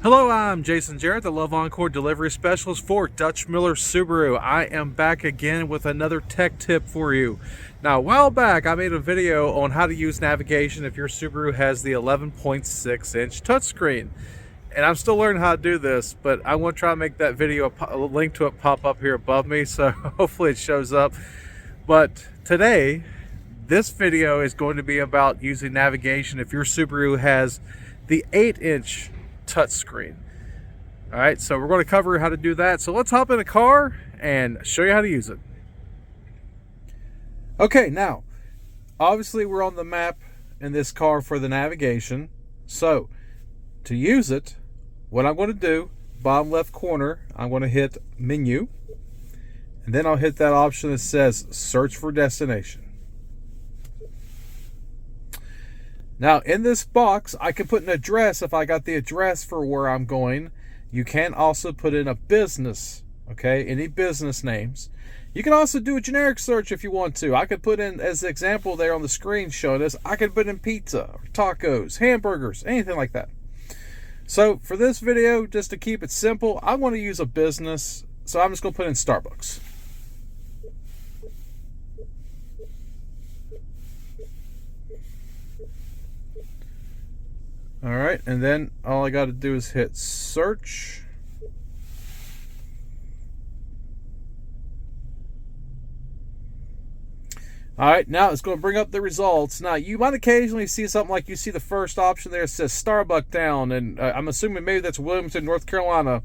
Hello, I'm Jason Jarrett, the Love Encore delivery specialist for Dutch Miller Subaru. I am back again with another tech tip for you. Now, a while back, I made a video on how to use navigation if your Subaru has the 11.6-inch touchscreen. And I'm still learning how to do this, but I want to try to make that video, a link to it pop up here above me, so hopefully it shows up. But today, this video is going to be about using navigation if your Subaru has the 8-inch touchscreen. All right, so we're going to cover how to do that. So let's hop in a car and show you how to use it. Okay, now obviously we're on the map in this car for the navigation. So to use it, what I'm going to do, bottom left corner, I'm going to hit menu, and then I'll hit that option that says search for destination. Now, in this box, I can put an address if I got the address for where I'm going. You can also put in a business, okay, any business names. You can also do a generic search if you want to. I could put in, as an example there on the screen showing us, I could put in pizza, or tacos, hamburgers, anything like that. So for this video, just to keep it simple, I want to use a business, so I'm just going to put in Starbucks. All right, and then all I got to do is hit search. All right, now it's going to bring up the results. Now, you might occasionally see something like you see the first option there. It says Starbucks Town, and I'm assuming maybe that's Wilmington, North Carolina.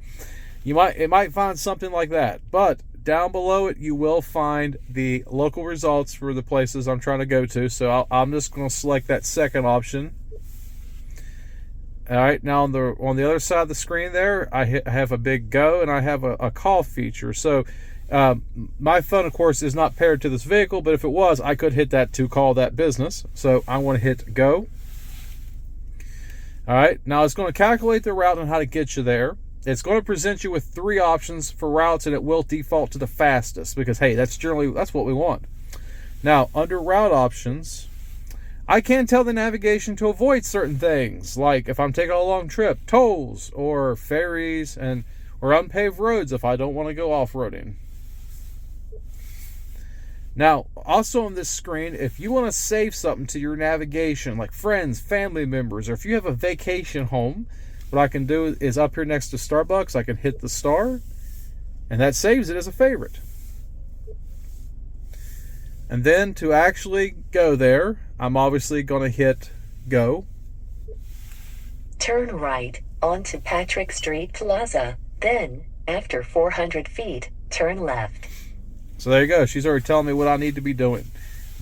It might find something like that, but down below it, you will find the local results for the places I'm trying to go to. So I'm just going to select that second option. All right, now on the other side of the screen there, I have a big go, and I have a call feature. So my phone, of course, is not paired to this vehicle, but if it was, I could hit that to call that business. So I want to hit go. All right, now it's going to calculate the route and how to get you there. It's going to present you with 3 options for routes, and it will default to the fastest because, hey, that's what we want. Now, under route options, I can tell the navigation to avoid certain things, like if I'm taking a long trip, tolls or ferries or unpaved roads if I don't want to go off-roading. Now, also on this screen, if you want to save something to your navigation, like friends, family members, or if you have a vacation home, what I can do is up here next to Starbucks, I can hit the star, and that saves it as a favorite. And then to actually go there, I'm obviously going to hit go. Turn right onto Patrick Street Plaza. Then, after 400 feet, turn left. So there you go. She's already telling me what I need to be doing.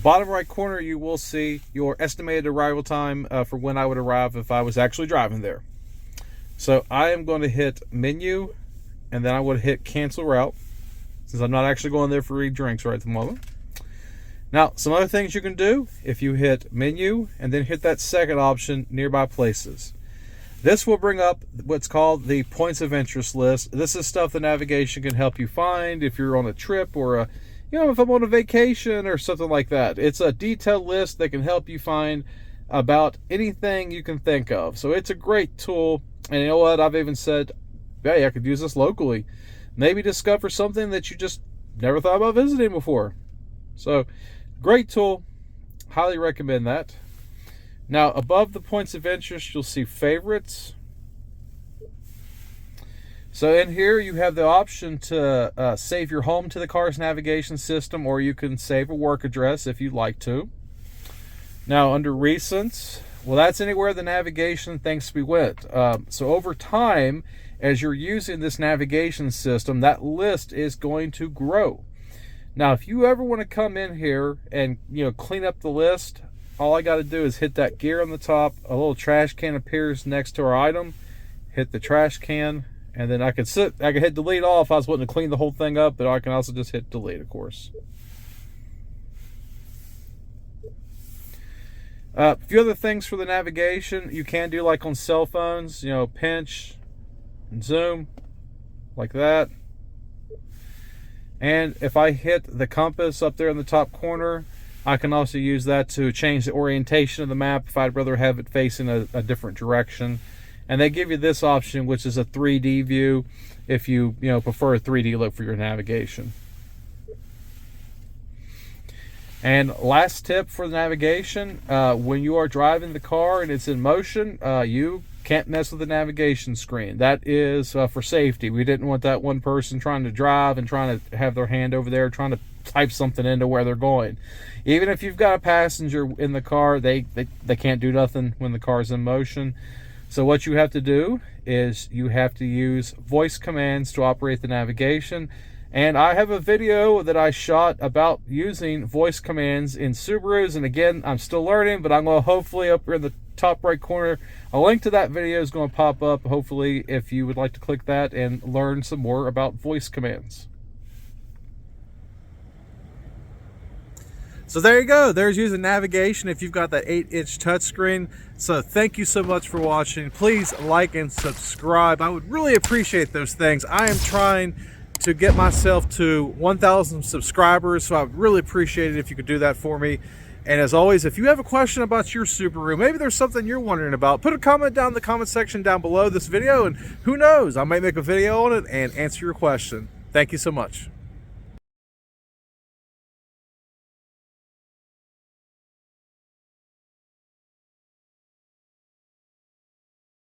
Bottom right corner, you will see your estimated arrival time for when I would arrive if I was actually driving there. So I am going to hit menu, and then I would hit cancel route, since I'm not actually going there for any drinks right at the moment. Now, some other things you can do, if you hit menu and then hit that second option, nearby places. This will bring up what's called the points of interest list. This is stuff the navigation can help you find if you're on a trip or if I'm on a vacation or something like that. It's a detailed list that can help you find about anything you can think of. So it's a great tool. And you know what? I've even said, hey, I could use this locally. Maybe discover something that you just never thought about visiting before. So, great tool. Highly recommend that. Now, above the points of interest, you'll see favorites. So in here, you have the option to save your home to the car's navigation system, or you can save a work address if you'd like to. Now, under recents, well, that's anywhere the navigation thinks we went. So over time, as you're using this navigation system, that list is going to grow. Now, if you ever want to come in here and clean up the list, all I got to do is hit that gear on the top. A little trash can appears next to our item. Hit the trash can, and then I could hit delete all if I was wanting to clean the whole thing up, but I can also just hit delete, of course. A few other things for the navigation you can do, like on cell phones, pinch and zoom like that. And if I hit the compass up there in the top corner, I can also use that to change the orientation of the map if I'd rather have it facing a different direction. And they give you this option, which is a 3D view, if you prefer a 3D look for your navigation. And last tip for the navigation, when you are driving the car and it's in motion, you can't mess with the navigation screen. That is for safety. We didn't want that one person trying to drive and trying to have their hand over there trying to type something into where they're going. Even if you've got a passenger in the car, they can't do nothing when the car's in motion. So what you have to do is you have to use voice commands to operate the navigation. And I have a video that I shot about using voice commands in Subarus. And again, I'm still learning, but I'm going to hopefully up here in the top right corner, a link to that video is going to pop up. Hopefully, if you would like to click that and learn some more about voice commands. So there you go. There's using navigation if you've got that 8-inch touchscreen. So thank you so much for watching. Please like and subscribe. I would really appreciate those things. I am trying to get myself to 1,000 subscribers, so I would really appreciate it if you could do that for me. And as always, if you have a question about your Subaru, maybe there's something you're wondering about, put a comment down in the comment section down below this video, and who knows, I might make a video on it and answer your question. Thank you so much.